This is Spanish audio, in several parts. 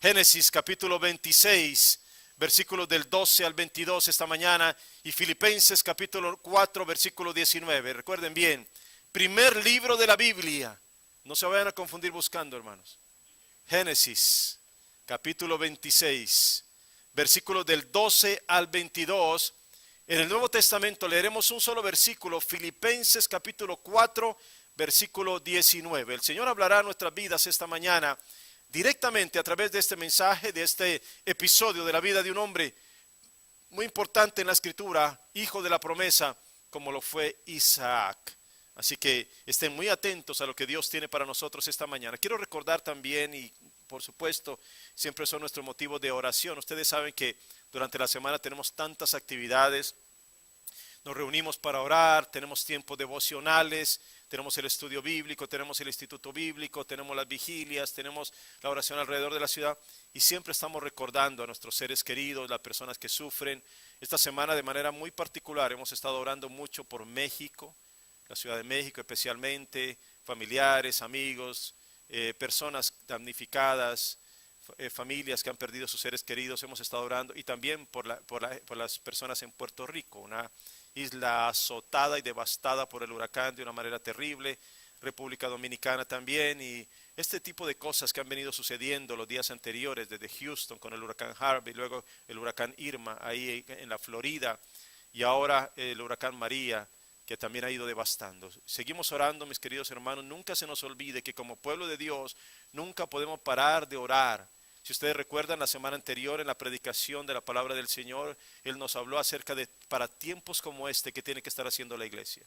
Génesis capítulo 26, versículos del 12 al 22 esta mañana, y Filipenses capítulo 4, versículo 19. Recuerden bien, primer libro de la Biblia. No se vayan a confundir buscando, hermanos. Génesis capítulo 26, versículos del 12 al 22. En el Nuevo Testamento leeremos un solo versículo, Filipenses capítulo 4, versículo 19. El Señor hablará a nuestras vidas esta mañana directamente a través de este mensaje, de este episodio de la vida de un hombre muy importante en la Escritura, hijo de la promesa, como lo fue Isaac. Así que estén muy atentos a lo que Dios tiene para nosotros esta mañana. Quiero recordar también, y por supuesto, siempre son nuestro motivo de oración. Ustedes saben que durante la semana tenemos tantas actividades. Nos reunimos para orar, tenemos tiempos devocionales, tenemos el estudio bíblico, tenemos el instituto bíblico, tenemos las vigilias, tenemos la oración alrededor de la ciudad y siempre estamos recordando a nuestros seres queridos, las personas que sufren. Esta semana de manera muy particular hemos estado orando mucho por México, la Ciudad de México especialmente, familiares, amigos, personas damnificadas, familias que han perdido sus seres queridos, hemos estado orando y también por las personas en Puerto Rico, una isla azotada y devastada por el huracán de una manera terrible, República Dominicana también, y este tipo de cosas que han venido sucediendo los días anteriores, desde Houston con el huracán Harvey, luego el huracán Irma ahí en la Florida, y ahora el huracán María, que también ha ido devastando. Seguimos orando, mis queridos hermanos, nunca se nos olvide que como pueblo de Dios, nunca podemos parar de orar. Si ustedes recuerdan la semana anterior en la predicación de la palabra del Señor, Él nos habló acerca de para tiempos como este, ¿qué tiene que estar haciendo la iglesia?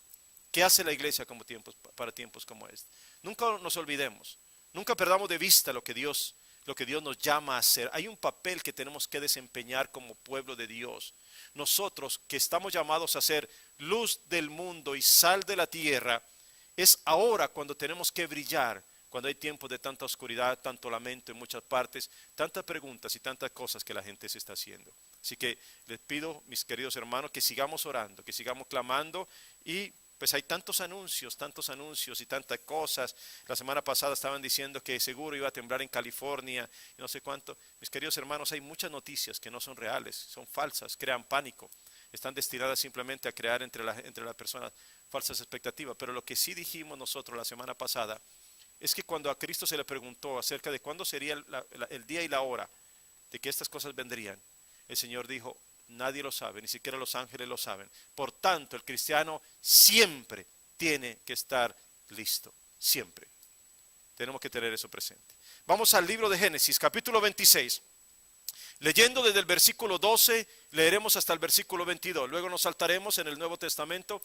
¿Qué hace la iglesia para tiempos como este? Nunca nos olvidemos, nunca perdamos de vista lo que Dios nos llama a hacer. Hay un papel que tenemos que desempeñar como pueblo de Dios. Nosotros que estamos llamados a ser luz del mundo y sal de la tierra, es ahora cuando tenemos que brillar. Cuando hay tiempos de tanta oscuridad, tanto lamento en muchas partes, tantas preguntas y tantas cosas que la gente se está haciendo. Así que les pido, mis queridos hermanos, que sigamos orando, que sigamos clamando y pues hay tantos anuncios y tantas cosas. La semana pasada estaban diciendo que seguro iba a temblar en California y no sé cuánto. Mis queridos hermanos, hay muchas noticias que no son reales, son falsas, crean pánico. Están destinadas simplemente a crear entre las personas falsas expectativas. Pero lo que sí dijimos nosotros la semana pasada es que cuando a Cristo se le preguntó acerca de cuándo sería el día y la hora de que estas cosas vendrían, el Señor dijo, nadie lo sabe, ni siquiera los ángeles lo saben. Por tanto, el cristiano siempre tiene que estar listo, siempre. Tenemos que tener eso presente. Vamos al libro de Génesis, capítulo 26. Leyendo desde el versículo 12, leeremos hasta el versículo 22. Luego nos saltaremos en el Nuevo Testamento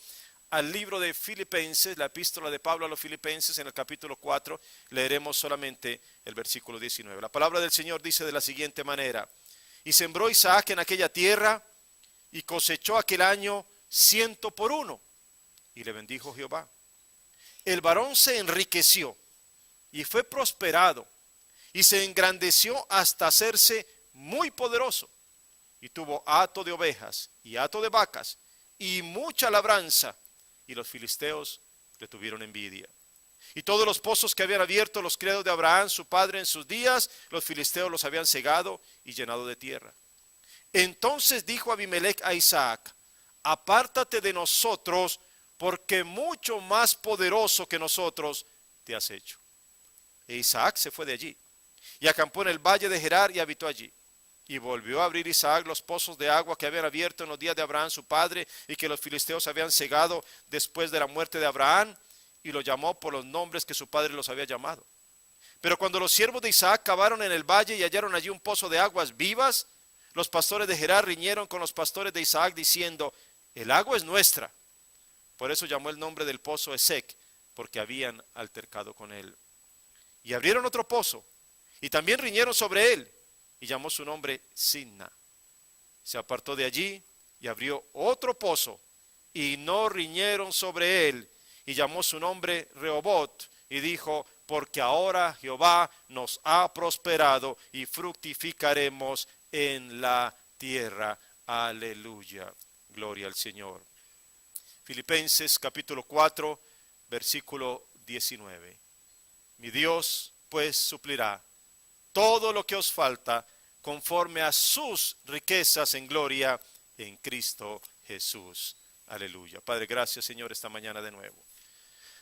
al libro de Filipenses, la epístola de Pablo a los Filipenses, en el capítulo 4, leeremos solamente el versículo 19. La palabra del Señor dice de la siguiente manera: y sembró Isaac en aquella tierra, y cosechó aquel año 100 por 1, y le bendijo Jehová. El varón se enriqueció, y fue prosperado, y se engrandeció hasta hacerse muy poderoso, y tuvo hato de ovejas, y hato de vacas, y mucha labranza, y los filisteos le tuvieron envidia. Y todos los pozos que habían abierto los criados de Abraham, su padre, en sus días, los filisteos los habían cegado y llenado de tierra. Entonces dijo Abimelech a Isaac: apártate de nosotros, porque mucho más poderoso que nosotros te has hecho. E Isaac se fue de allí, y acampó en el valle de Gerar y habitó allí. Y volvió a abrir Isaac los pozos de agua que habían abierto en los días de Abraham su padre, y que los filisteos habían cegado después de la muerte de Abraham, y los llamó por los nombres que su padre los había llamado. Pero cuando los siervos de Isaac cavaron en el valle y hallaron allí un pozo de aguas vivas, los pastores de Gerar riñeron con los pastores de Isaac diciendo: el agua es nuestra. Por eso llamó el nombre del pozo Esec, porque habían altercado con él. Y abrieron otro pozo, y también riñeron sobre él, y llamó su nombre Sinna. Se apartó de allí y abrió otro pozo, y no riñeron sobre él, y llamó su nombre Rehobot, y dijo: porque ahora Jehová nos ha prosperado y fructificaremos en la tierra. Aleluya, gloria al Señor. Filipenses capítulo 4, versículo 19. Mi Dios pues suplirá todo lo que os falta conforme a sus riquezas en gloria en Cristo Jesús. Aleluya. Padre, gracias, Señor, esta mañana de nuevo.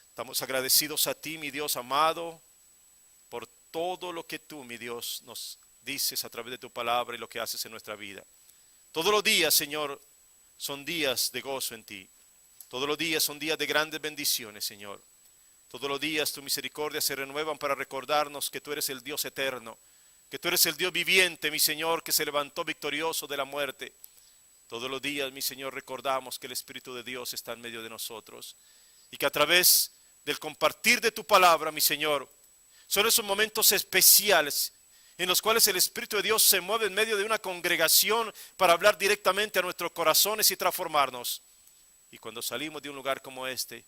Estamos agradecidos a ti, mi Dios amado, por todo lo que tú, mi Dios, nos dices a través de tu palabra y lo que haces en nuestra vida. Todos los días, Señor, son días de gozo en ti. Todos los días son días de grandes bendiciones, Señor. Todos los días tu misericordia se renuevan para recordarnos que tú eres el Dios eterno, que tú eres el Dios viviente, mi Señor, que se levantó victorioso de la muerte. Todos los días, mi Señor, recordamos que el Espíritu de Dios está en medio de nosotros y que a través del compartir de tu palabra, mi Señor, son esos momentos especiales en los cuales el Espíritu de Dios se mueve en medio de una congregación para hablar directamente a nuestros corazones y transformarnos. Y cuando salimos de un lugar como este,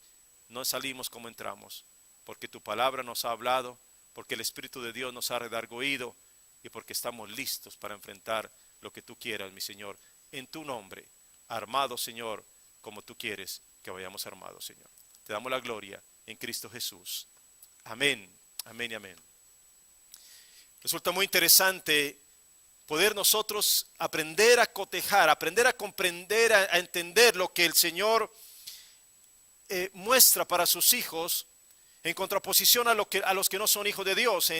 no salimos como entramos, porque tu palabra nos ha hablado, porque el Espíritu de Dios nos ha redarguido y porque estamos listos para enfrentar lo que tú quieras, mi Señor, en tu nombre, armados, Señor, como tú quieres que vayamos armados, Señor. Te damos la gloria en Cristo Jesús. Amén, amén y amén. Resulta muy interesante poder nosotros aprender a cotejar, aprender a comprender, a entender lo que el Señor muestra para sus hijos en contraposición a los que no son hijos de Dios,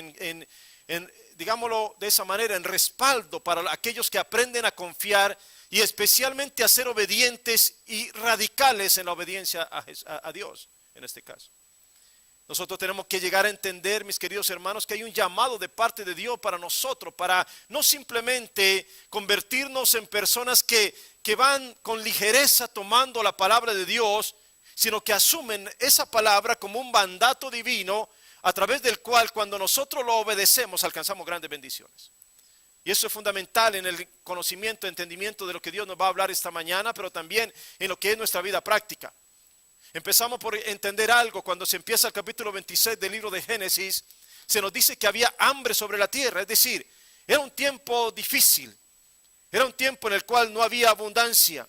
digámoslo de esa manera, en respaldo para aquellos que aprenden a confiar y especialmente a ser obedientes y radicales en la obediencia a Dios, en este caso. Nosotros tenemos que llegar a entender, mis queridos hermanos, que hay un llamado de parte de Dios para nosotros, para no simplemente convertirnos en personas que van con ligereza tomando la palabra de Dios, sino que asumen esa palabra como un mandato divino a través del cual cuando nosotros lo obedecemos alcanzamos grandes bendiciones. Y eso es fundamental en el conocimiento, entendimiento de lo que Dios nos va a hablar esta mañana, pero también en lo que es nuestra vida práctica. Empezamos por entender algo cuando se empieza el capítulo 26 del libro de Génesis. Se nos dice que había hambre sobre la tierra, es decir, era un tiempo difícil, era un tiempo en el cual no había abundancia,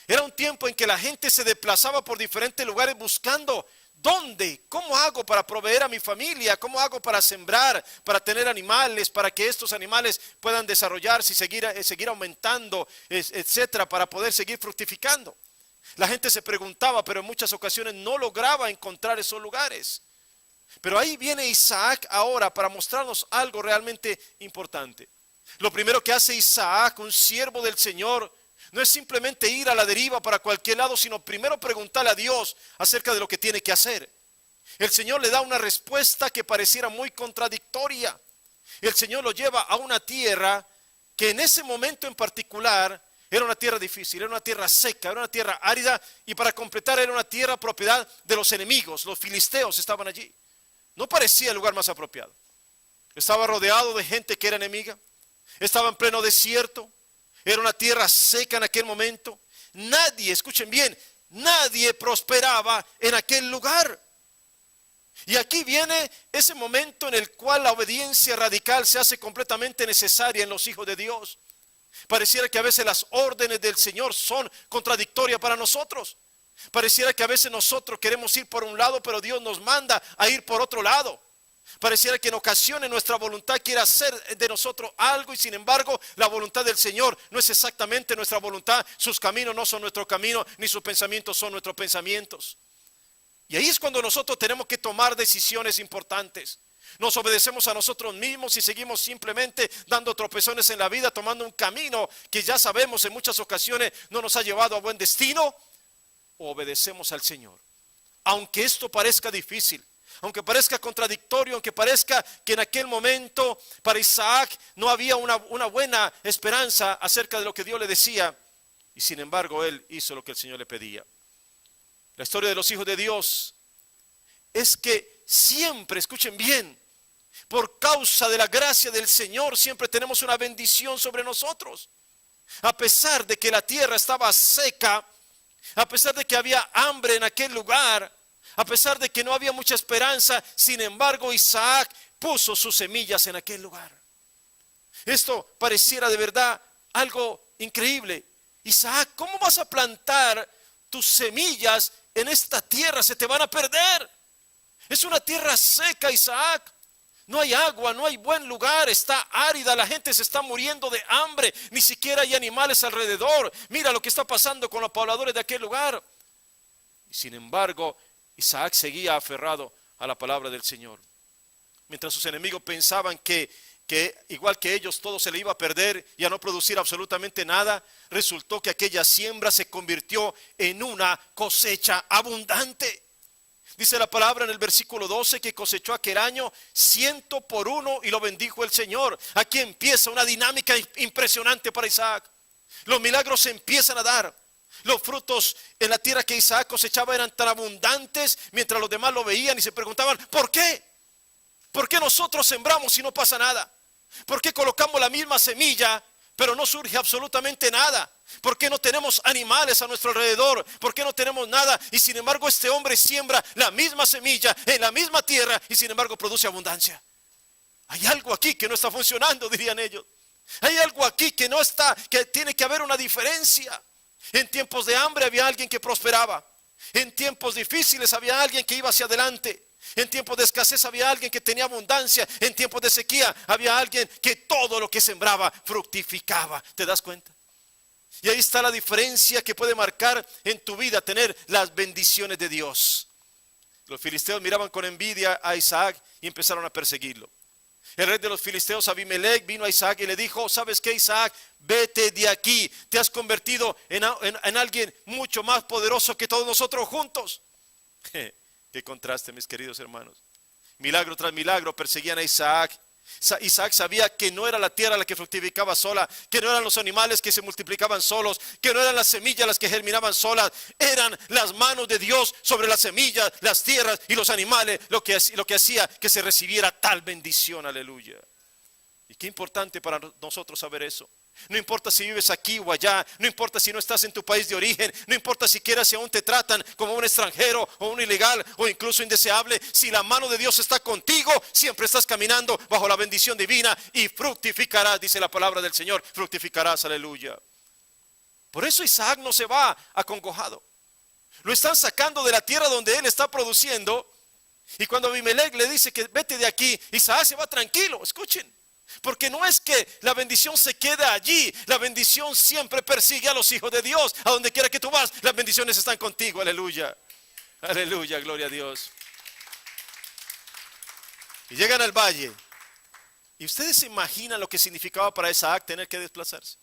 era un tiempo en que la gente se desplazaba por diferentes lugares buscando dónde, cómo hago para proveer a mi familia, cómo hago para sembrar, para tener animales, para que estos animales puedan desarrollarse y seguir aumentando, etcétera, para poder seguir fructificando. La gente se preguntaba, pero en muchas ocasiones no lograba encontrar esos lugares. Pero ahí viene Isaac ahora para mostrarnos algo realmente importante. Lo primero que hace Isaac, un siervo del Señor, no es simplemente ir a la deriva para cualquier lado, sino primero preguntarle a Dios acerca de lo que tiene que hacer. El Señor le da una respuesta que pareciera muy contradictoria. El Señor lo lleva a una tierra que en ese momento en particular era una tierra difícil, era una tierra seca, era una tierra árida y para completar era una tierra propiedad de los enemigos, los filisteos estaban allí. No parecía el lugar más apropiado. Estaba rodeado de gente que era enemiga, estaba en pleno desierto, era una tierra seca en aquel momento. Nadie, escuchen bien, nadie prosperaba en aquel lugar. Y aquí viene ese momento en el cual la obediencia radical se hace completamente necesaria en los hijos de Dios. Pareciera que a veces las órdenes del Señor son contradictorias para nosotros. Pareciera que a veces nosotros queremos ir por un lado, pero Dios nos manda a ir por otro lado. Pareciera que en ocasiones nuestra voluntad quiere hacer de nosotros algo y sin embargo la voluntad del Señor no es exactamente nuestra voluntad. Sus caminos no son nuestros caminos, ni sus pensamientos son nuestros pensamientos. Y ahí es cuando nosotros tenemos que tomar decisiones importantes. Nos obedecemos a nosotros mismos y seguimos simplemente dando tropezones en la vida, tomando un camino que ya sabemos en muchas ocasiones no nos ha llevado a buen destino, o obedecemos al Señor. Aunque esto parezca difícil, aunque parezca contradictorio, aunque parezca que en aquel momento para Isaac no había una buena esperanza acerca de lo que Dios le decía, y sin embargo él hizo lo que el Señor le pedía. La historia de los hijos de Dios es que siempre, escuchen bien, por causa de la gracia del Señor siempre tenemos una bendición sobre nosotros. A pesar de que la tierra estaba seca, a pesar de que había hambre en aquel lugar, a pesar de que no había mucha esperanza, sin embargo Isaac puso sus semillas en aquel lugar. Esto pareciera de verdad algo increíble. Isaac, ¿cómo vas a plantar tus semillas en esta tierra? Se te van a perder. Es una tierra seca, Isaac. No hay agua, no hay buen lugar, está árida, la gente se está muriendo de hambre, ni siquiera hay animales alrededor. Mira lo que está pasando con los pobladores de aquel lugar. Y sin embargo, Isaac seguía aferrado a la palabra del Señor. Mientras sus enemigos pensaban que igual que ellos todo se le iba a perder y a no producir absolutamente nada, resultó que aquella siembra se convirtió en una cosecha abundante. Dice la palabra en el versículo 12 que cosechó aquel año 100 por 1 y lo bendijo el Señor. Aquí empieza una dinámica impresionante para Isaac. Los milagros se empiezan a dar. Los frutos en la tierra que Isaac cosechaba eran tan abundantes, mientras los demás lo veían y se preguntaban, ¿por qué? ¿Por qué nosotros sembramos y no pasa nada? ¿Por qué colocamos la misma semilla pero no surge absolutamente nada? ¿Por qué no tenemos animales a nuestro alrededor? ¿Por qué no tenemos nada? Y sin embargo este hombre siembra la misma semilla en la misma tierra y sin embargo produce abundancia. Hay algo aquí que no está funcionando, dirían ellos. Hay algo aquí que no está, que tiene que haber una diferencia. En tiempos de hambre había alguien que prosperaba. En tiempos difíciles había alguien que iba hacia adelante. En tiempos de escasez había alguien que tenía abundancia. En tiempos de sequía había alguien que todo lo que sembraba fructificaba. ¿Te das cuenta? Y ahí está la diferencia que puede marcar en tu vida tener las bendiciones de Dios. Los filisteos miraban con envidia a Isaac y empezaron a perseguirlo. El rey de los filisteos, Abimelech, vino a Isaac y le dijo, ¿sabes qué, Isaac? Vete de aquí, te has convertido en alguien mucho más poderoso que todos nosotros juntos. Qué contraste, mis queridos hermanos. Milagro tras milagro perseguían a Isaac. Isaac sabía que no era la tierra la que fructificaba sola, que no eran los animales que se multiplicaban solos, que no eran las semillas las que germinaban solas, eran las manos de Dios sobre las semillas, las tierras y los animales lo que hacía que se recibiera tal bendición, aleluya. Y qué importante para nosotros saber eso. No importa si vives aquí o allá, no importa si no estás en tu país de origen, no importa siquiera si aún te tratan como un extranjero o un ilegal o incluso indeseable, si la mano de Dios está contigo, siempre estás caminando bajo la bendición divina y fructificarás, dice la palabra del Señor, fructificarás, aleluya. Por eso Isaac no se va acongojado. Lo están sacando de la tierra donde él está produciendo y cuando Abimelech le dice que vete de aquí, Isaac se va tranquilo, escuchen. Porque no es que la bendición se quede allí. La bendición siempre persigue a los hijos de Dios. A donde quiera que tú vas, las bendiciones están contigo, aleluya. Aleluya, gloria a Dios. Y llegan al valle. Y ustedes se imaginan lo que significaba para Isaac tener que desplazarse.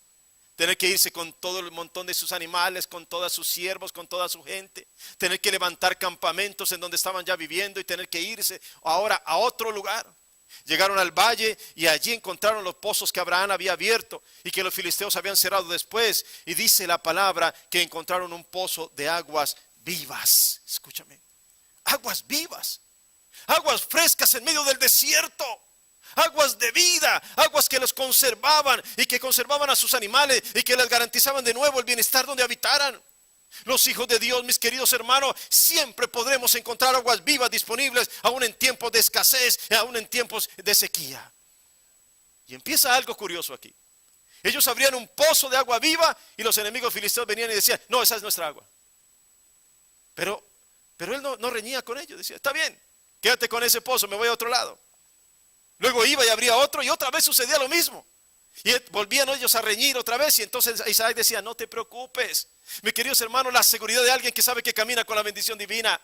Tener que irse con todo el montón de sus animales, con todos sus siervos, con toda su gente. Tener que levantar campamentos en donde estaban ya viviendo y tener que irse ahora a otro lugar. Llegaron al valle y allí encontraron los pozos que Abraham había abierto y que los filisteos habían cerrado después. Y dice la palabra que encontraron un pozo de aguas vivas. Escúchame, aguas vivas, aguas frescas en medio del desierto. Aguas de vida, aguas que los conservaban y que conservaban a sus animales y que les garantizaban de nuevo el bienestar donde habitaran. Los hijos de Dios, mis queridos hermanos, siempre podremos encontrar aguas vivas disponibles, aún en tiempos de escasez, aún en tiempos de sequía. Y empieza algo curioso aquí. Ellos abrían un pozo de agua viva y los enemigos filisteos venían y decían, no, esa es nuestra agua. Pero él no reñía con ellos, decía, está bien, quédate con ese pozo, me voy a otro lado. Luego iba y abría otro y otra vez sucedía lo mismo. Y volvían ellos a reñir otra vez y entonces Isaac decía, no te preocupes. Mis queridos hermanos, la seguridad de alguien que sabe que camina con la bendición divina.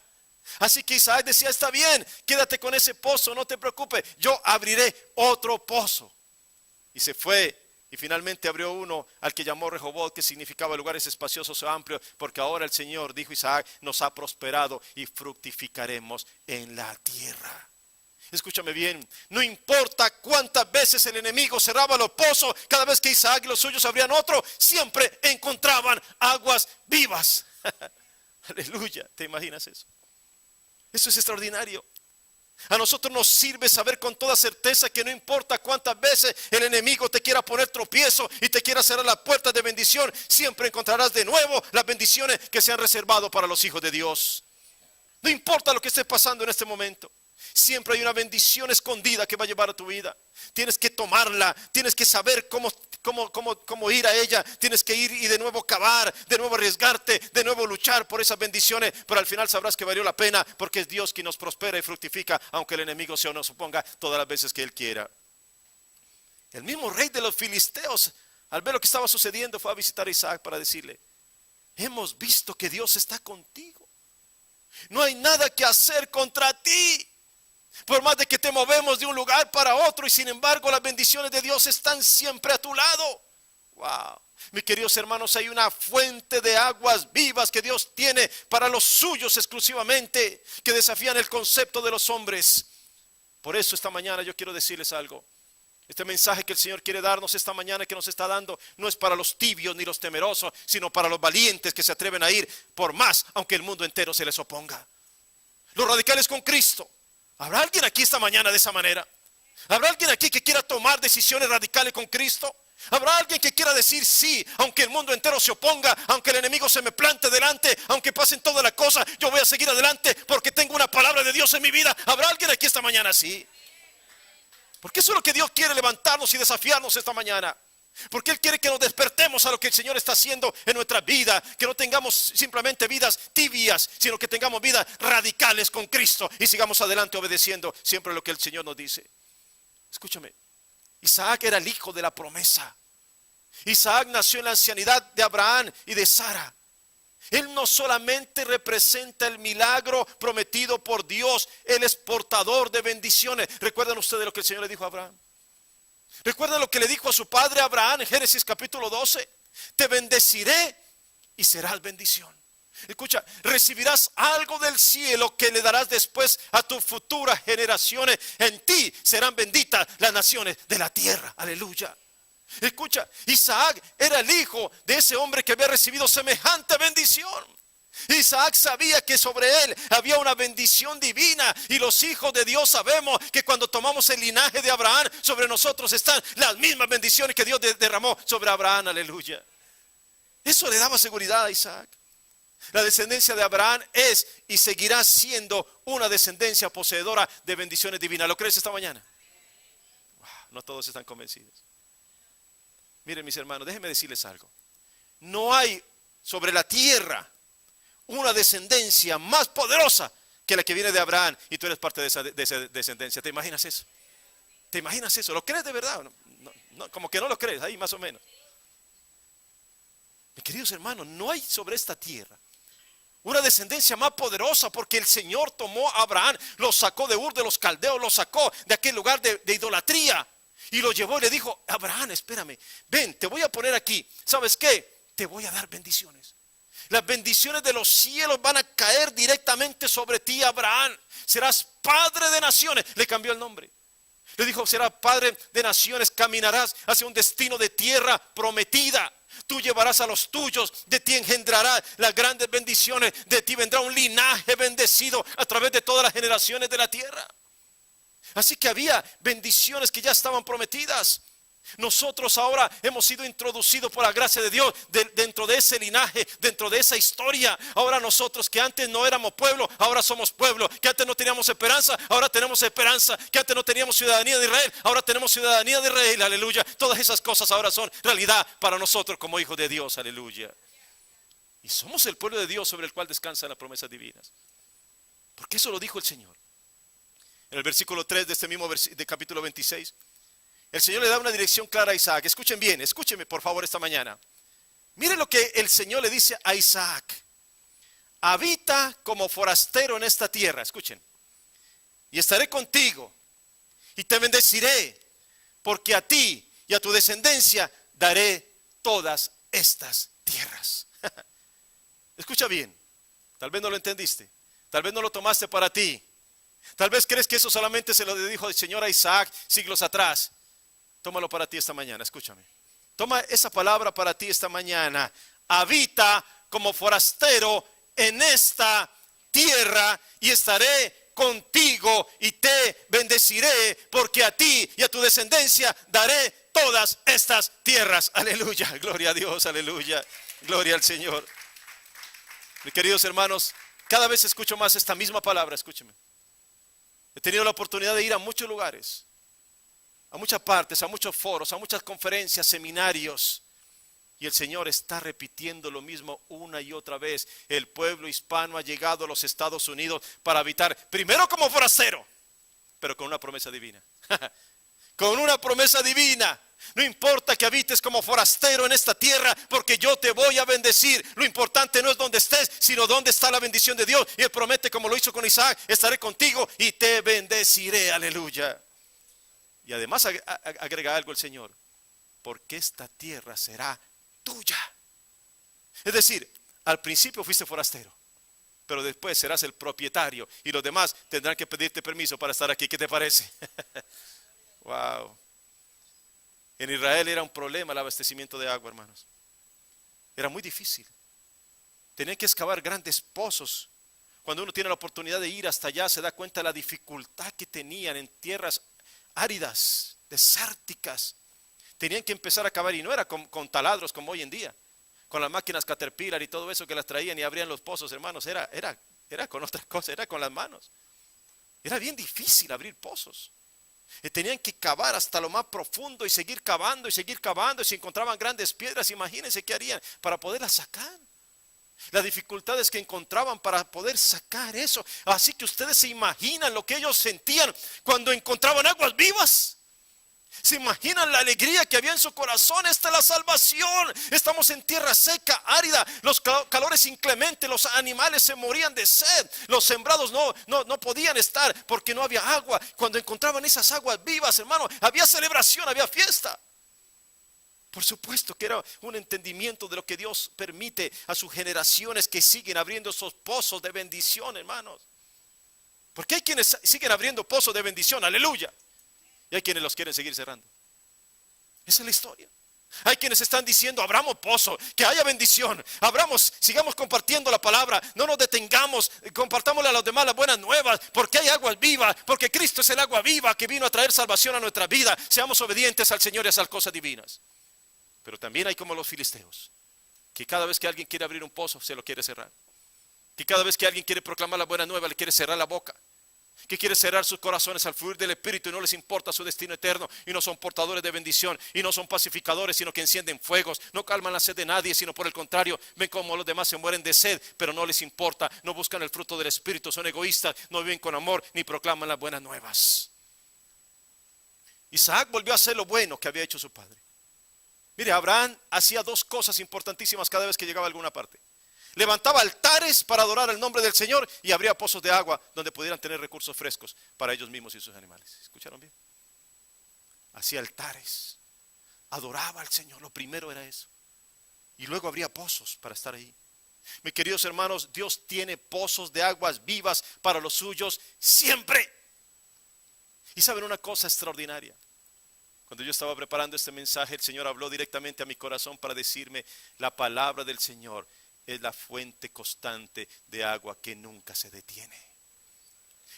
Así que Isaac decía, está bien, quédate con ese pozo, no te preocupes, yo abriré otro pozo. Y se fue y finalmente abrió uno al que llamó Rehoboth, que significaba lugares espaciosos o amplios, porque ahora el Señor, dijo Isaac, nos ha prosperado y fructificaremos en la tierra. Escúchame bien, no importa cuántas veces el enemigo cerraba los pozos, cada vez que Isaac y los suyos abrían otro, siempre encontraban aguas vivas. Aleluya, ¿te imaginas eso? Eso es extraordinario. A nosotros nos sirve saber con toda certeza que no importa cuántas veces el enemigo te quiera poner tropiezo y te quiera cerrar las puertas de bendición, siempre encontrarás de nuevo las bendiciones que se han reservado para los hijos de Dios. No importa lo que esté pasando en este momento. Siempre hay una bendición escondida que va a llevar a tu vida. Tienes que tomarla, tienes que saber cómo cómo ir a ella. Tienes que ir y de nuevo cavar, de nuevo arriesgarte, de nuevo luchar por esas bendiciones. Pero al final sabrás que valió la pena, porque es Dios quien nos prospera y fructifica, aunque el enemigo se nos oponga todas las veces que Él quiera. El mismo rey de los filisteos, al ver lo que estaba sucediendo, fue a visitar a Isaac para decirle: hemos visto que Dios está contigo. No hay nada que hacer contra ti. Por más de que te movemos de un lugar para otro, y sin embargo las bendiciones de Dios están siempre a tu lado. Wow. Mis queridos hermanos, hay una fuente de aguas vivas que Dios tiene para los suyos exclusivamente, que desafían el concepto de los hombres. Por eso esta mañana yo quiero decirles algo. Este mensaje que el Señor quiere darnos esta mañana, que nos está dando, no es para los tibios ni los temerosos, sino para los valientes que se atreven a ir por más, aunque el mundo entero se les oponga. Los radicales con Cristo. ¿Habrá alguien aquí esta mañana de esa manera? ¿Habrá alguien aquí que quiera tomar decisiones radicales con Cristo? ¿Habrá alguien que quiera decir sí, aunque el mundo entero se oponga, aunque el enemigo se me plante delante, aunque pasen todas las cosas, yo voy a seguir adelante porque tengo una palabra de Dios en mi vida? ¿Habrá alguien aquí esta mañana así? Porque eso es lo que Dios quiere, levantarnos y desafiarnos esta mañana. Porque Él quiere que nos despertemos a lo que el Señor está haciendo en nuestra vida. Que no tengamos simplemente vidas tibias, sino que tengamos vidas radicales con Cristo y sigamos adelante obedeciendo siempre lo que el Señor nos dice. Escúchame, Isaac era el hijo de la promesa. Isaac nació en la ancianidad de Abraham y de Sara. Él no solamente representa el milagro prometido por Dios, Él es portador de bendiciones. ¿Recuerdan ustedes lo que el Señor le dijo a Abraham? ¿Recuerdan lo que le dijo a su padre Abraham en Génesis capítulo 12? Te bendeciré y serás bendición. Escucha, recibirás algo del cielo que le darás después a tus futuras generaciones. En ti serán benditas las naciones de la tierra. Aleluya. Escucha, Isaac era el hijo de ese hombre que había recibido semejante bendición. Isaac sabía que sobre él había una bendición divina, y los hijos de Dios sabemos que cuando tomamos el linaje de Abraham, sobre nosotros están las mismas bendiciones que Dios derramó sobre Abraham. Aleluya. Eso le daba seguridad a Isaac. La descendencia de Abraham es y seguirá siendo una descendencia poseedora de bendiciones divinas. ¿Lo crees esta mañana? Wow, no todos están convencidos. Miren, mis hermanos, déjenme decirles algo. No hay sobre la tierra una descendencia más poderosa que la que viene de Abraham, y tú eres parte de esa descendencia. ¿Te imaginas eso? ¿Te imaginas eso? ¿Lo crees de verdad? No, como que no lo crees, ahí más o menos. Mis queridos hermanos, no hay sobre esta tierra una descendencia más poderosa, porque el Señor tomó a Abraham, lo sacó de Ur de los Caldeos, lo sacó de aquel lugar de idolatría, y lo llevó y le dijo: Abraham, espérame, ven, te voy a poner aquí. ¿Sabes qué? Te voy a dar bendiciones. Las bendiciones de los cielos van a caer directamente sobre ti, Abraham. Serás padre de naciones. Le cambió el nombre. Le dijo: serás padre de naciones, caminarás hacia un destino de tierra prometida. Tú llevarás a los tuyos, de ti engendrarás las grandes bendiciones. De ti vendrá un linaje bendecido a través de todas las generaciones de la tierra. Así que había bendiciones que ya estaban prometidas. Nosotros ahora hemos sido introducidos por la gracia de Dios dentro de ese linaje, dentro de esa historia. Ahora nosotros, que antes no éramos pueblo, ahora somos pueblo. Que antes no teníamos esperanza, ahora tenemos esperanza. Que antes no teníamos ciudadanía de Israel, ahora tenemos ciudadanía de Israel. Aleluya. Todas esas cosas ahora son realidad para nosotros como hijos de Dios. Aleluya. Y somos el pueblo de Dios sobre el cual descansan las promesas divinas. Porque eso lo dijo el Señor. En el versículo 3 de este mismo de capítulo 26, el Señor le da una dirección clara a Isaac. Escuchen bien, escúchenme por favor esta mañana. Miren lo que el Señor le dice a Isaac: habita como forastero en esta tierra. Escuchen. Y estaré contigo y te bendeciré, porque a ti y a tu descendencia daré todas estas tierras. Escucha bien. Tal vez no lo entendiste. Tal vez no lo tomaste para ti. Tal vez crees que eso solamente se lo dijo el Señor a Isaac siglos atrás. Tómalo para ti esta mañana, escúchame. Toma esa palabra para ti esta mañana. Habita como forastero en esta tierra y estaré contigo y te bendeciré, porque a ti y a tu descendencia daré todas estas tierras. Aleluya, gloria a Dios, aleluya, gloria al Señor. Mis queridos hermanos, cada vez escucho más esta misma palabra, escúcheme. He tenido la oportunidad de ir a muchos lugares. a muchas partes, a muchos foros, a muchas conferencias, seminarios. Y el Señor está repitiendo lo mismo una y otra vez. El pueblo hispano ha llegado a los Estados Unidos para habitar primero como forastero, pero con una promesa divina. Con una promesa divina. No importa que habites como forastero en esta tierra, porque yo te voy a bendecir. Lo importante no es dónde estés, sino dónde está la bendición de Dios. Y Él promete, como lo hizo con Isaac: estaré contigo y te bendeciré. Aleluya. Y además agrega algo el Señor: porque esta tierra será tuya. Es decir, al principio fuiste forastero, pero después serás el propietario y los demás tendrán que pedirte permiso para estar aquí. ¿Qué te parece? Wow. En Israel era un problema el abastecimiento de agua, hermanos. Era muy difícil. Tenían que excavar grandes pozos. Cuando uno tiene la oportunidad de ir hasta allá, se da cuenta de la dificultad que tenían en tierras áridas, desérticas. Tenían que empezar a cavar, y no era con taladros como hoy en día, con las máquinas Caterpillar y todo eso que las traían y abrían los pozos, hermanos. Era con otras cosas, era con las manos. Era bien difícil abrir pozos. Tenían que cavar hasta lo más profundo y seguir cavando y seguir cavando. Y si encontraban grandes piedras, imagínense qué harían para poderlas sacar. Las dificultades que encontraban para poder sacar eso. Así que ustedes se imaginan lo que ellos sentían cuando encontraban aguas vivas. ¿Se imaginan la alegría que había en su corazón? Esta es la salvación. Estamos en tierra seca, árida, los calores inclementes, los animales se morían de sed, los sembrados no podían estar porque no había agua. Cuando encontraban esas aguas vivas, hermano, había celebración, había fiesta. Por supuesto que era un entendimiento de lo que Dios permite a sus generaciones que siguen abriendo esos pozos de bendición, hermanos. Porque hay quienes siguen abriendo pozos de bendición, aleluya. Y hay quienes los quieren seguir cerrando. Esa es la historia. Hay quienes están diciendo: abramos pozo, que haya bendición, abramos, sigamos compartiendo la palabra, no nos detengamos, compartámosle a los demás las buenas nuevas, porque hay aguas vivas, porque Cristo es el agua viva que vino a traer salvación a nuestra vida. Seamos obedientes al Señor y a esas cosas divinas. Pero también hay como los filisteos, que cada vez que alguien quiere abrir un pozo, se lo quiere cerrar. Que cada vez que alguien quiere proclamar la buena nueva, le quiere cerrar la boca. Que quiere cerrar sus corazones al fluir del Espíritu y no les importa su destino eterno, y no son portadores de bendición, y no son pacificadores, sino que encienden fuegos, no calman la sed de nadie, sino por el contrario, ven como los demás se mueren de sed, pero no les importa, no buscan el fruto del Espíritu, son egoístas, no viven con amor, ni proclaman las buenas nuevas. Isaac volvió a hacer lo bueno que había hecho su padre. Mire, Abraham hacía dos cosas importantísimas cada vez que llegaba a alguna parte. Levantaba altares para adorar el nombre del Señor y abría pozos de agua donde pudieran tener recursos frescos para ellos mismos y sus animales. ¿Escucharon bien? Hacía altares, adoraba al Señor, lo primero era eso. Y luego abría pozos para estar ahí. Mis queridos hermanos, Dios tiene pozos de aguas vivas para los suyos siempre. Y saben una cosa extraordinaria. Cuando yo estaba preparando este mensaje, el Señor habló directamente a mi corazón para decirme: la palabra del Señor es la fuente constante de agua que nunca se detiene.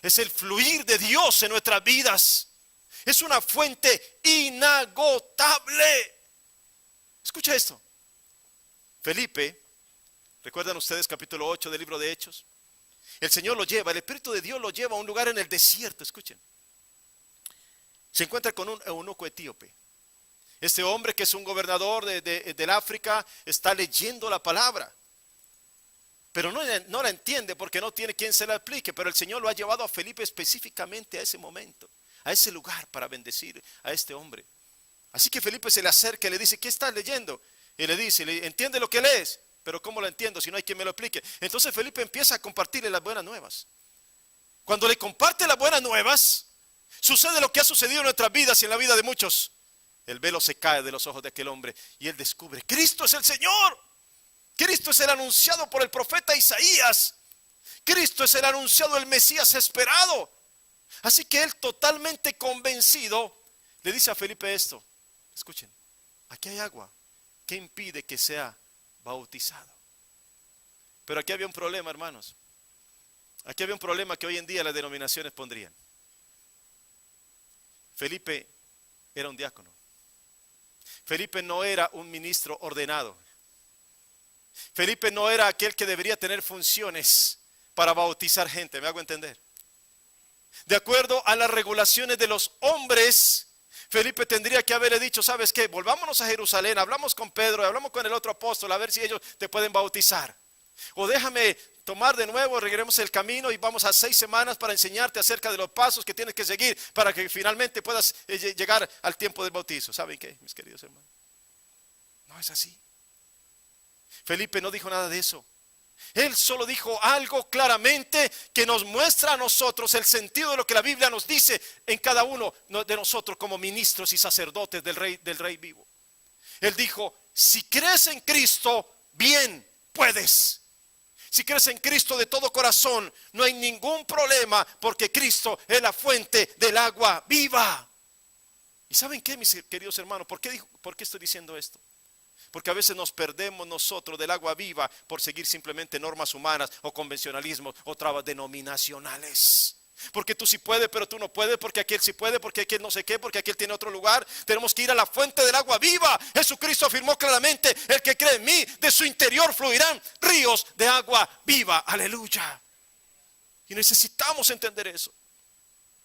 Es el fluir de Dios en nuestras vidas. Es una fuente inagotable. Escucha esto. Felipe, ¿recuerdan ustedes capítulo 8 del libro de Hechos? El Señor lo lleva, el Espíritu de Dios lo lleva a un lugar en el desierto. Escuchen. Se encuentra con un eunuco etíope. Este hombre, que es un gobernador del África, está leyendo la palabra. Pero no la entiende porque no tiene quien se la explique. Pero el Señor lo ha llevado a Felipe específicamente a ese momento, a ese lugar, para bendecir a este hombre. Así que Felipe se le acerca y le dice: ¿qué estás leyendo? Y le dice: ¿entiende lo que lees? Pero ¿cómo lo entiendo si no hay quien me lo explique? Entonces Felipe empieza a compartirle las buenas nuevas. Cuando le comparte las buenas nuevas, sucede lo que ha sucedido en nuestras vidas y en la vida de muchos. El velo se cae de los ojos de aquel hombre y él descubre: Cristo es el Señor. Cristo es el anunciado por el profeta Isaías. Cristo es el anunciado, el Mesías esperado. Así que él, totalmente convencido, le dice a Felipe esto: escuchen, aquí hay agua. ¿Qué impide que sea bautizado? Pero aquí había un problema, hermanos. Aquí había un problema que hoy en día las denominaciones pondrían. Felipe era un diácono. Felipe no era un ministro ordenado. Felipe no era aquel que debería tener funciones para bautizar gente. ¿Me hago entender? De acuerdo a las regulaciones de los hombres, Felipe tendría que haberle dicho, ¿sabes qué? Volvámonos a Jerusalén, hablamos con Pedro, hablamos con el otro apóstol, a ver si ellos te pueden bautizar. O déjame tomar de nuevo, regresemos el camino y vamos a 6 semanas para enseñarte acerca de los pasos que tienes que seguir para que finalmente puedas llegar al tiempo del bautizo. ¿Saben qué, mis queridos hermanos? No es así. Felipe no dijo nada de eso. Él solo dijo algo claramente que nos muestra a nosotros el sentido de lo que la Biblia nos dice en cada uno de nosotros como ministros y sacerdotes del Rey vivo. Él dijo, si crees en Cristo, bien puedes. Si crees en Cristo de todo corazón, no hay ningún problema porque Cristo es la fuente del agua viva. ¿Y saben qué, mis queridos hermanos? ¿Por qué estoy diciendo esto? Porque a veces nos perdemos nosotros del agua viva por seguir simplemente normas humanas o convencionalismos o trabas denominacionales. Porque tú sí puedes, pero tú no puedes, porque aquel sí puede, porque aquel no sé qué, porque aquel tiene otro lugar. Tenemos que ir a la fuente del agua viva. Jesucristo afirmó claramente, el que cree en mí, de su interior fluirán ríos de agua viva. Aleluya. Y necesitamos entender eso.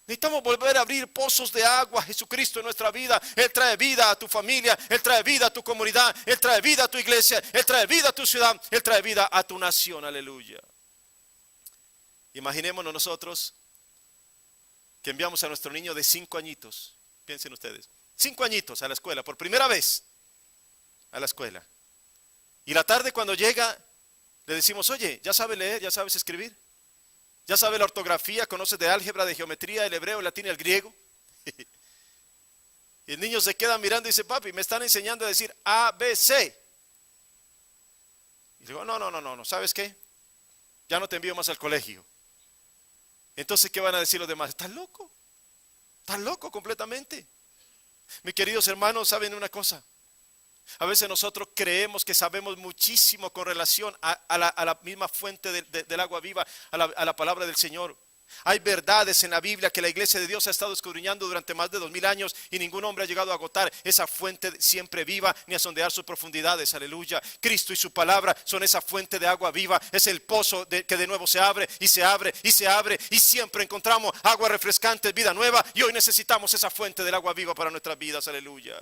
Necesitamos volver a abrir pozos de agua. Jesucristo en nuestra vida. Él trae vida a tu familia. Él trae vida a tu comunidad. Él trae vida a tu iglesia. Él trae vida a tu ciudad. Él trae vida a tu nación. Aleluya. Imaginémonos nosotros que enviamos a nuestro niño de 5 añitos. Piensen ustedes. 5 añitos a la escuela. Por primera vez a la escuela. Y la tarde cuando llega le decimos, oye, ¿ya sabes leer? ¿Ya sabes escribir? ¿Ya sabe la ortografía? ¿Conoces de álgebra, de geometría, el hebreo, el latín y el griego? Y el niño se queda mirando y dice, papi, me están enseñando a decir A, B, C. Y digo, no, ¿sabes qué? Ya no te envío más al colegio. Entonces, ¿qué van a decir los demás? ¿Estás loco? ¿Estás loco completamente? Mis queridos hermanos, ¿saben una cosa? A veces nosotros creemos que sabemos muchísimo con relación a la misma fuente del agua viva, a la palabra del Señor. Hay verdades en la Biblia que la iglesia de Dios ha estado escudriñando durante más de 2000 años y ningún hombre ha llegado a agotar esa fuente siempre viva ni a sondear sus profundidades. Aleluya. Cristo y su palabra son esa fuente de agua viva. Es el pozo que de nuevo se abre y se abre y se abre y siempre encontramos agua refrescante, vida nueva, y hoy necesitamos esa fuente del agua viva para nuestras vidas. Aleluya.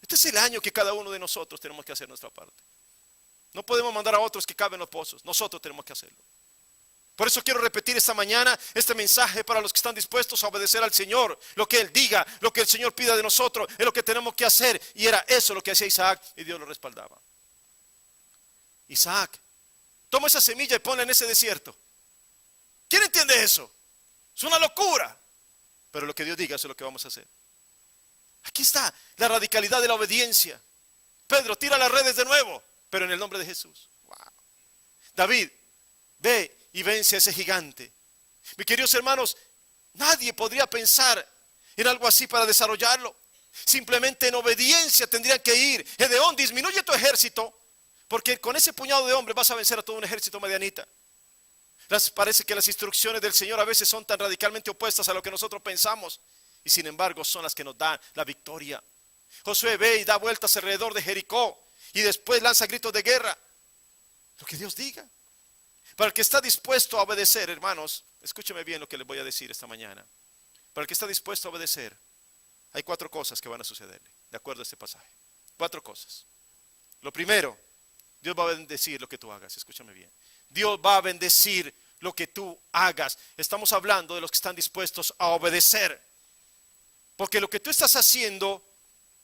Este es el año que cada uno de nosotros tenemos que hacer nuestra parte. No podemos mandar a otros que caben los pozos. Nosotros tenemos que hacerlo. Por eso quiero repetir esta mañana este mensaje para los que están dispuestos a obedecer al Señor. Lo que Él diga, lo que el Señor pida de nosotros, es lo que tenemos que hacer. Y era eso lo que hacía Isaac y Dios lo respaldaba. Isaac, toma esa semilla y ponla en ese desierto. ¿Quién entiende eso? Es una locura. Pero lo que Dios diga, eso es lo que vamos a hacer. Aquí está la radicalidad de la obediencia. Pedro, tira las redes de nuevo, pero en el nombre de Jesús. Wow. David, ve y vence a ese gigante. Mis queridos hermanos, nadie podría pensar en algo así para desarrollarlo. Simplemente en obediencia tendrían que ir. Gedeón, disminuye tu ejército, porque con ese puñado de hombres vas a vencer a todo un ejército medianita. Parece que las instrucciones del Señor a veces son tan radicalmente opuestas a lo que nosotros pensamos. Y sin embargo son las que nos dan la victoria. Josué ve y da vueltas alrededor de Jericó y después lanza gritos de guerra. Lo que Dios diga. Para el que está dispuesto a obedecer, hermanos, escúcheme bien lo que les voy a decir esta mañana. Para el que está dispuesto a obedecer, hay 4 cosas que van a sucederle, de acuerdo a este pasaje. 4 cosas. Lo primero, Dios va a bendecir lo que tú hagas, escúchame bien. Dios va a bendecir lo que tú hagas. Estamos hablando de los que están dispuestos a obedecer. Porque lo que tú estás haciendo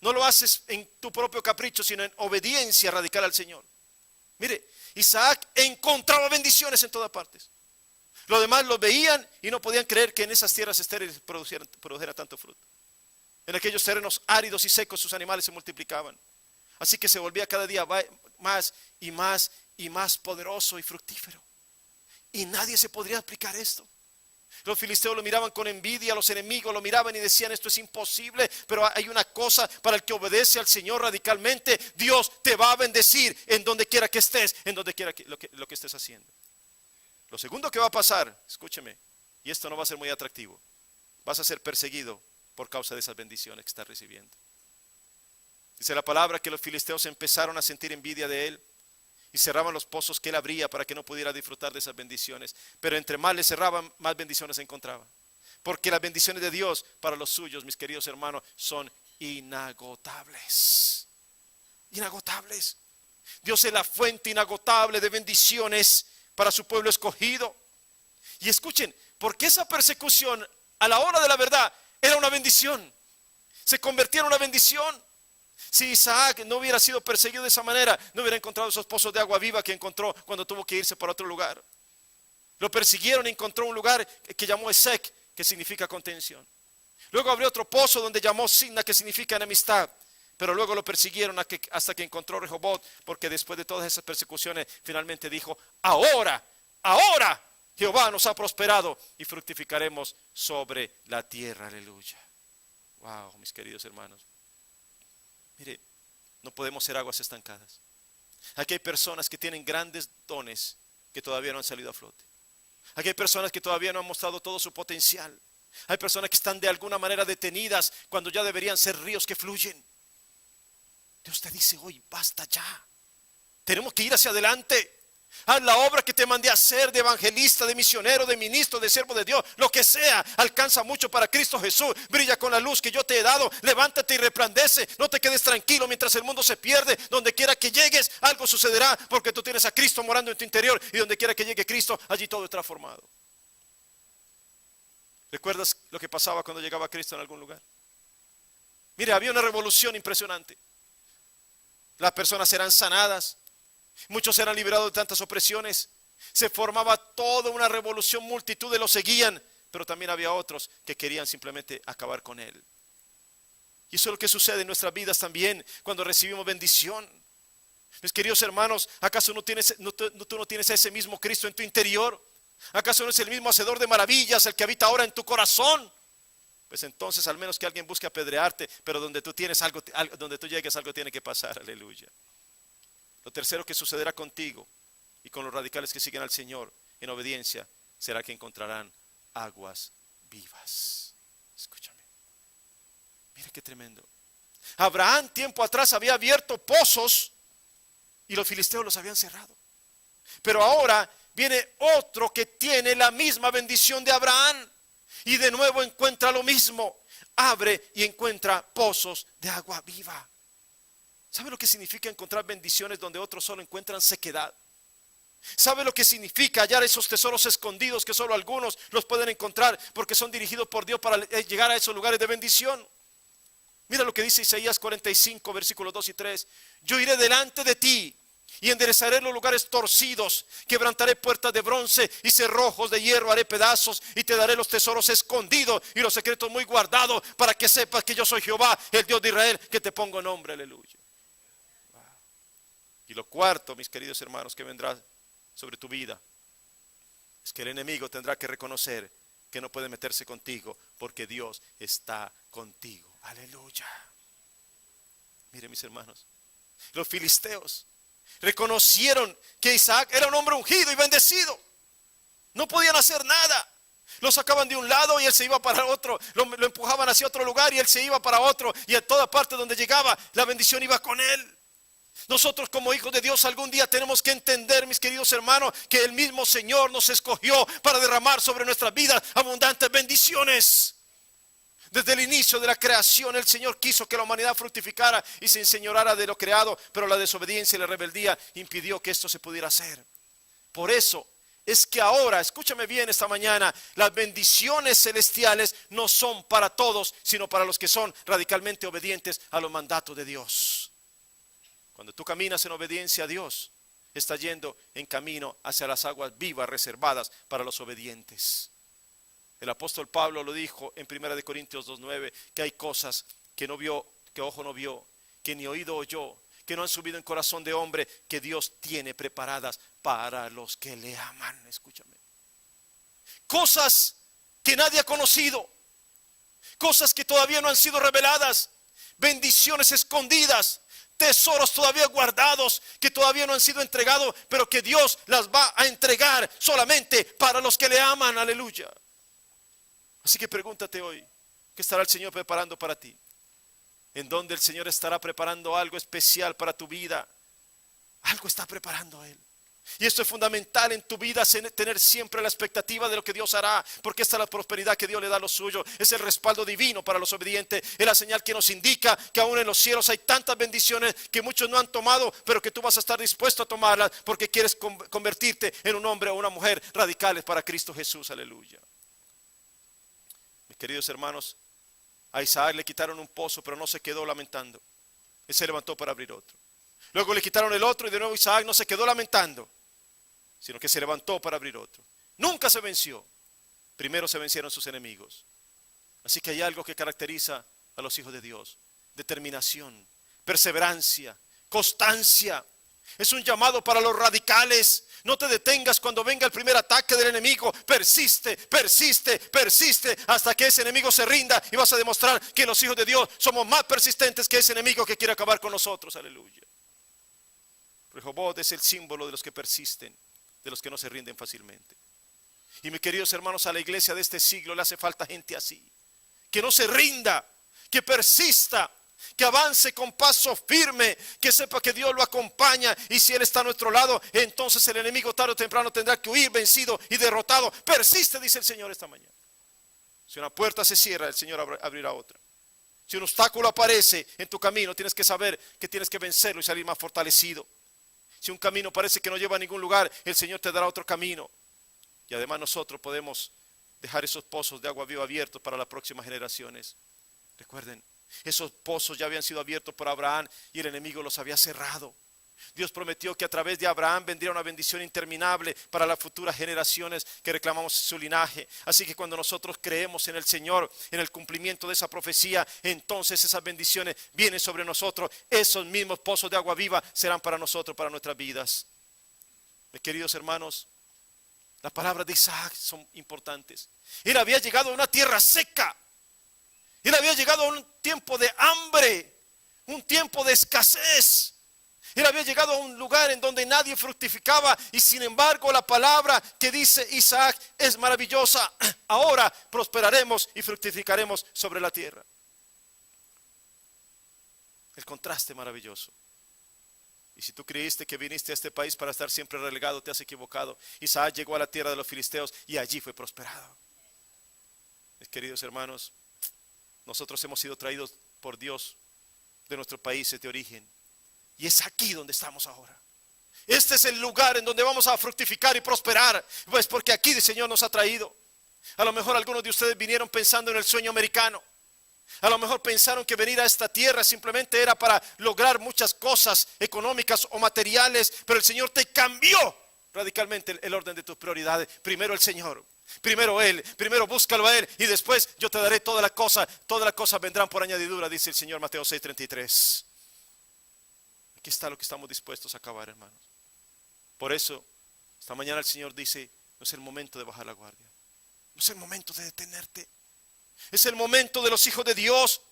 no lo haces en tu propio capricho, sino en obediencia radical al Señor. Mire, Isaac encontraba bendiciones en todas partes. Los demás lo veían y no podían creer que en esas tierras estériles produjera tanto fruto. En aquellos terrenos áridos y secos sus animales se multiplicaban. Así que se volvía cada día más y más y más poderoso y fructífero. Y nadie se podría explicar esto. Los filisteos lo miraban con envidia, los enemigos lo miraban y decían, esto es imposible, pero hay una cosa: para el que obedece al Señor radicalmente, Dios te va a bendecir en donde quiera que estés, en donde quiera lo que estés haciendo. Lo segundo que va a pasar, escúcheme, y esto no va a ser muy atractivo, vas a ser perseguido por causa de esas bendiciones que estás recibiendo. Dice la palabra que los filisteos empezaron a sentir envidia de él y cerraban los pozos que él abría para que no pudiera disfrutar de esas bendiciones. Pero entre más le cerraban, más bendiciones encontraba. Porque las bendiciones de Dios para los suyos, mis queridos hermanos, son inagotables. Inagotables. Dios es la fuente inagotable de bendiciones para su pueblo escogido. Y escuchen, porque esa persecución a la hora de la verdad era una bendición. Se convertía en una bendición. Si Isaac no hubiera sido perseguido de esa manera, no hubiera encontrado esos pozos de agua viva que encontró cuando tuvo que irse para otro lugar. Lo persiguieron y encontró un lugar que llamó Esek, que significa contención. Luego abrió otro pozo donde llamó Sina, que significa enemistad. Pero luego lo persiguieron hasta que encontró Rehobot, porque después de todas esas persecuciones finalmente dijo: ahora Jehová nos ha prosperado y fructificaremos sobre la tierra. Aleluya. Wow, mis queridos hermanos. Mire, no podemos ser aguas estancadas. Aquí hay personas que tienen grandes dones que todavía no han salido a flote. Aquí hay personas que todavía no han mostrado todo su potencial. Hay personas que están de alguna manera detenidas cuando ya deberían ser ríos que fluyen. Dios te dice hoy: basta ya. Tenemos que ir hacia adelante. Haz la obra que te mandé a hacer, de evangelista, de misionero, de ministro, de siervo de Dios, lo que sea. Alcanza mucho para Cristo Jesús. Brilla con la luz que yo te he dado. Levántate y resplandece. No te quedes tranquilo mientras el mundo se pierde. Donde quiera que llegues, algo sucederá, porque tú tienes a Cristo morando en tu interior. Y donde quiera que llegue Cristo, allí todo está formado. ¿Recuerdas lo que pasaba cuando llegaba Cristo en algún lugar? Mire, había una revolución impresionante. Las personas eran sanadas. Muchos eran liberados de tantas opresiones. Se formaba toda una revolución, multitud los seguían, pero también había otros que querían simplemente acabar con él. Y eso es lo que sucede en nuestras vidas también cuando recibimos bendición. Mis queridos hermanos, ¿acaso tú no tienes a ese mismo Cristo en tu interior? ¿Acaso no es el mismo hacedor de maravillas el que habita ahora en tu corazón? Pues entonces, al menos que alguien busque apedrearte, pero donde tú tienes algo, donde tú llegues, algo tiene que pasar. Aleluya. Lo tercero que sucederá contigo y con los radicales que siguen al Señor en obediencia será que encontrarán aguas vivas. Escúchame. Mira qué tremendo. Abraham tiempo atrás había abierto pozos y los filisteos los habían cerrado. Pero ahora viene otro que tiene la misma bendición de Abraham y de nuevo encuentra lo mismo. Abre y encuentra pozos de agua viva. ¿Sabe lo que significa encontrar bendiciones donde otros solo encuentran sequedad? ¿Sabe lo que significa hallar esos tesoros escondidos que solo algunos los pueden encontrar porque son dirigidos por Dios para llegar a esos lugares de bendición? Mira lo que dice Isaías 45, versículos 2 y 3. Yo iré delante de ti y enderezaré los lugares torcidos, quebrantaré puertas de bronce y cerrojos de hierro haré pedazos, y te daré los tesoros escondidos y los secretos muy guardados, para que sepas que yo soy Jehová, el Dios de Israel, que te pongo nombre. Aleluya. Y lo cuarto, mis queridos hermanos, que vendrá sobre tu vida es que el enemigo tendrá que reconocer que no puede meterse contigo porque Dios está contigo. Aleluya. Mire, mis hermanos, los filisteos reconocieron que Isaac era un hombre ungido y bendecido. No podían hacer nada. Lo sacaban de un lado y él se iba para otro. Lo empujaban hacia otro lugar y él se iba para otro. Y a toda parte donde llegaba, la bendición iba con él. Nosotros como hijos de Dios algún día tenemos que entender, mis queridos hermanos, que el mismo Señor nos escogió para derramar sobre nuestras vidas abundantes bendiciones. Desde el inicio de la creación el Señor quiso que la humanidad fructificara y se enseñorara de lo creado, pero la desobediencia y la rebeldía impidió que esto se pudiera hacer. Por eso es que ahora, escúchame bien esta mañana, las bendiciones celestiales no son para todos, sino para los que son radicalmente obedientes a los mandatos de Dios. Cuando tú caminas en obediencia a Dios, estás yendo en camino hacia las aguas vivas reservadas para los obedientes. El apóstol Pablo lo dijo en 1 Corintios 2:9, que hay cosas que no vio, que ojo no vio, que ni oído oyó, que no han subido en corazón de hombre, que Dios tiene preparadas para los que le aman. Escúchame. Cosas que nadie ha conocido, cosas que todavía no han sido reveladas, bendiciones escondidas, tesoros todavía guardados que todavía no han sido entregados, pero que Dios las va a entregar solamente para los que le aman. Aleluya. Así que pregúntate hoy, ¿qué estará el Señor preparando para ti? ¿En dónde el Señor estará preparando algo especial para tu vida? Algo está preparando Él. Y esto es fundamental en tu vida, tener siempre la expectativa de lo que Dios hará, porque esta es la prosperidad que Dios le da a los suyos. Es el respaldo divino para los obedientes. Es la señal que nos indica que aún en los cielos hay tantas bendiciones que muchos no han tomado, pero que tú vas a estar dispuesto a tomarlas porque quieres convertirte en un hombre o una mujer radicales para Cristo Jesús. Aleluya. Mis queridos hermanos, a Isaac le quitaron un pozo, pero no se quedó lamentando. Él se levantó para abrir otro. Luego le quitaron el otro y de nuevo Isaac no se quedó lamentando, sino que se levantó para abrir otro. Nunca se venció. Primero se vencieron sus enemigos. Así que hay algo que caracteriza a los hijos de Dios: determinación, perseverancia, constancia. Es un llamado para los radicales. No te detengas cuando venga el primer ataque del enemigo. Persiste, persiste, persiste hasta que ese enemigo se rinda, y vas a demostrar que los hijos de Dios somos más persistentes que ese enemigo que quiere acabar con nosotros. Aleluya. Rehoboth es el símbolo de los que persisten, de los que no se rinden fácilmente. Y mis queridos hermanos, a la iglesia de este siglo le hace falta gente así, que no se rinda, que persista, que avance con paso firme, que sepa que Dios lo acompaña, y si Él está a nuestro lado, entonces el enemigo tarde o temprano tendrá que huir vencido y derrotado. Persiste, dice el Señor esta mañana. Si una puerta se cierra, el Señor abrirá otra. Si un obstáculo aparece en tu camino, tienes que saber que tienes que vencerlo y salir más fortalecido. Si un camino parece que no lleva a ningún lugar, el Señor te dará otro camino. Y además nosotros podemos dejar esos pozos de agua viva abiertos para las próximas generaciones. Recuerden, esos pozos ya habían sido abiertos por Abraham y el enemigo los había cerrado. Dios prometió que a través de Abraham vendría una bendición interminable para las futuras generaciones que reclamamos su linaje. Así que cuando nosotros creemos en el Señor, en el cumplimiento de esa profecía, entonces esas bendiciones vienen sobre nosotros. Esos mismos pozos de agua viva serán para nosotros, para nuestras vidas. Mis queridos hermanos, las palabras de Isaac son importantes. Él había llegado a una tierra seca. Él había llegado a un tiempo de hambre, un tiempo de escasez. Él había llegado a un lugar en donde nadie fructificaba, y sin embargo la palabra que dice Isaac es maravillosa. Ahora prosperaremos y fructificaremos sobre la tierra. El contraste maravilloso. Y si tú creíste que viniste a este país para estar siempre relegado, te has equivocado. Isaac llegó a la tierra de los filisteos y allí fue prosperado. Mis queridos hermanos, nosotros hemos sido traídos por Dios de nuestros países de origen. Y es aquí donde estamos ahora. Este es el lugar en donde vamos a fructificar y prosperar. Pues porque aquí el Señor nos ha traído. A lo mejor algunos de ustedes vinieron pensando en el sueño americano. A lo mejor pensaron que venir a esta tierra simplemente era para lograr muchas cosas económicas o materiales. Pero el Señor te cambió radicalmente el orden de tus prioridades. Primero el Señor. Primero Él, primero búscalo a Él, y después yo te daré todas las cosas vendrán por añadidura, dice el Señor, Mateo 6:33. Aquí está lo que estamos dispuestos a acabar, hermanos. Por eso, esta mañana el Señor dice, no es el momento de bajar la guardia, no es el momento de detenerte, es el momento de los hijos de Dios,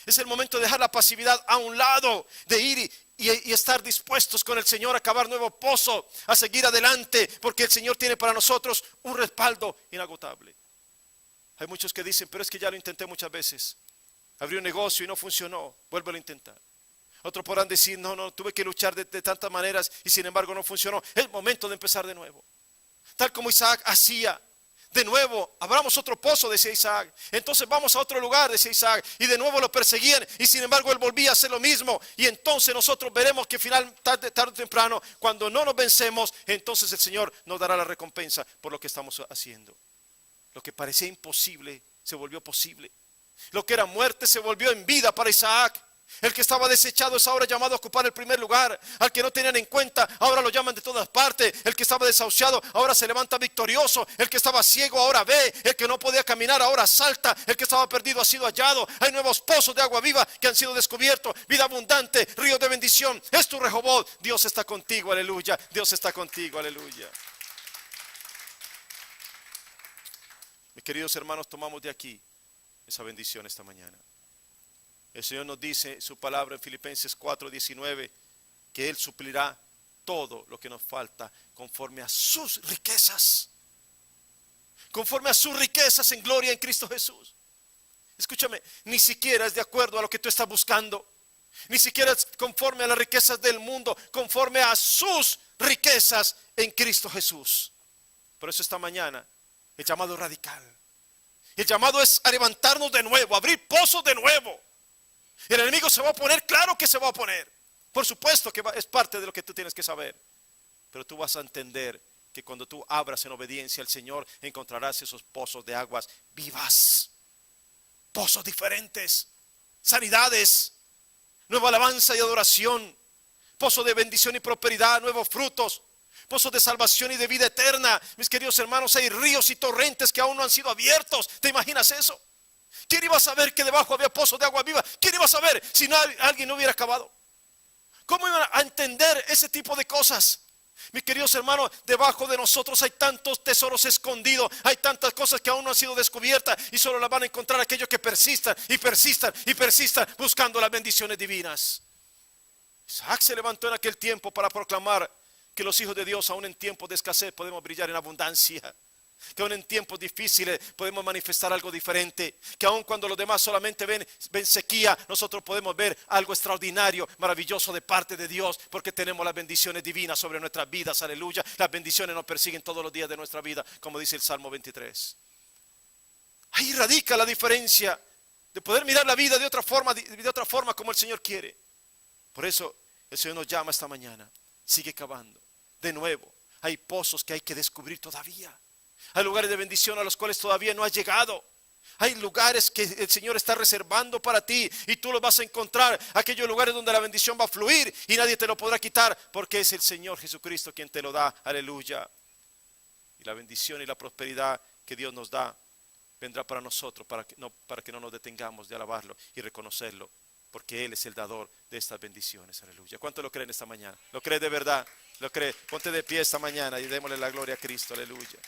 es el momento de dejar la pasividad a un lado, de ir y estar dispuestos con el Señor a cavar nuevo pozo, a seguir adelante, porque el Señor tiene para nosotros un respaldo inagotable. Hay muchos que dicen, pero es que ya lo intenté muchas veces, abrí un negocio y no funcionó, vuélvelo a intentar. Otros podrán decir, no, tuve que luchar de tantas maneras y sin embargo no funcionó. Es momento de empezar de nuevo. Tal como Isaac hacía. De nuevo, abramos otro pozo, decía Isaac. Entonces vamos a otro lugar, decía Isaac. Y de nuevo lo perseguían y sin embargo él volvía a hacer lo mismo. Y entonces nosotros veremos que tarde o temprano, cuando no nos vencemos, entonces el Señor nos dará la recompensa por lo que estamos haciendo. Lo que parecía imposible se volvió posible. Lo que era muerte se volvió en vida para Isaac. El que estaba desechado es ahora llamado a ocupar el primer lugar. Al que no tenían en cuenta, ahora lo llaman de todas partes. El que estaba desahuciado, ahora se levanta victorioso. El que estaba ciego, ahora ve. El que no podía caminar, ahora salta. El que estaba perdido ha sido hallado. Hay nuevos pozos de agua viva que han sido descubiertos. Vida abundante, río de bendición. Es tu Rehoboth. Dios está contigo, aleluya. Dios está contigo, aleluya. Mis queridos hermanos, tomamos de aquí esa bendición esta mañana. El Señor nos dice su palabra en Filipenses 4:19 que Él suplirá todo lo que nos falta conforme a sus riquezas. Conforme a sus riquezas en gloria en Cristo Jesús. Escúchame, ni siquiera es de acuerdo a lo que tú estás buscando. Ni siquiera es conforme a las riquezas del mundo, conforme a sus riquezas en Cristo Jesús. Por eso esta mañana el llamado es radical. El llamado es a levantarnos de nuevo, a abrir pozos de nuevo. El enemigo se va a oponer, claro que se va a oponer. Por supuesto que es parte de lo que tú tienes que saber. Pero tú vas a entender que cuando tú abras en obediencia al Señor, encontrarás esos pozos de aguas vivas. Pozos diferentes, sanidades, nueva alabanza y adoración, pozos de bendición y prosperidad, nuevos frutos, pozos de salvación y de vida eterna. Mis queridos hermanos, hay ríos y torrentes que aún no han sido abiertos. ¿Te imaginas eso? ¿Quién iba a saber que debajo había pozos de agua viva? ¿Quién iba a saber si alguien no hubiera acabado? ¿Cómo iban a entender ese tipo de cosas? Mis queridos hermanos, debajo de nosotros hay tantos tesoros escondidos, hay tantas cosas que aún no han sido descubiertas y solo las van a encontrar aquellos que persistan y persistan y persistan buscando las bendiciones divinas. Isaac se levantó en aquel tiempo para proclamar que los hijos de Dios aún en tiempos de escasez podemos brillar en abundancia. Que aún en tiempos difíciles podemos manifestar algo diferente. Que aún cuando los demás solamente ven sequía, nosotros podemos ver algo extraordinario, maravilloso de parte de Dios. Porque tenemos las bendiciones divinas sobre nuestras vidas, aleluya. Las bendiciones nos persiguen todos los días de nuestra vida, como dice el Salmo 23. Ahí radica la diferencia de poder mirar la vida de otra forma como el Señor quiere. Por eso el Señor nos llama esta mañana. Sigue cavando. De nuevo, hay pozos que hay que descubrir todavía. Hay lugares de bendición a los cuales todavía no has llegado. Hay lugares que el Señor está reservando para ti y tú los vas a encontrar. Aquellos lugares donde la bendición va a fluir y nadie te lo podrá quitar porque es el Señor Jesucristo quien te lo da. Aleluya. Y la bendición y la prosperidad que Dios nos da vendrá para nosotros para que no nos detengamos de alabarlo y reconocerlo. Porque Él es el dador de estas bendiciones. Aleluya. ¿Cuánto lo creen esta mañana? ¿Lo cree de verdad? ¿Lo cree? Ponte de pie esta mañana y démosle la gloria a Cristo. Aleluya.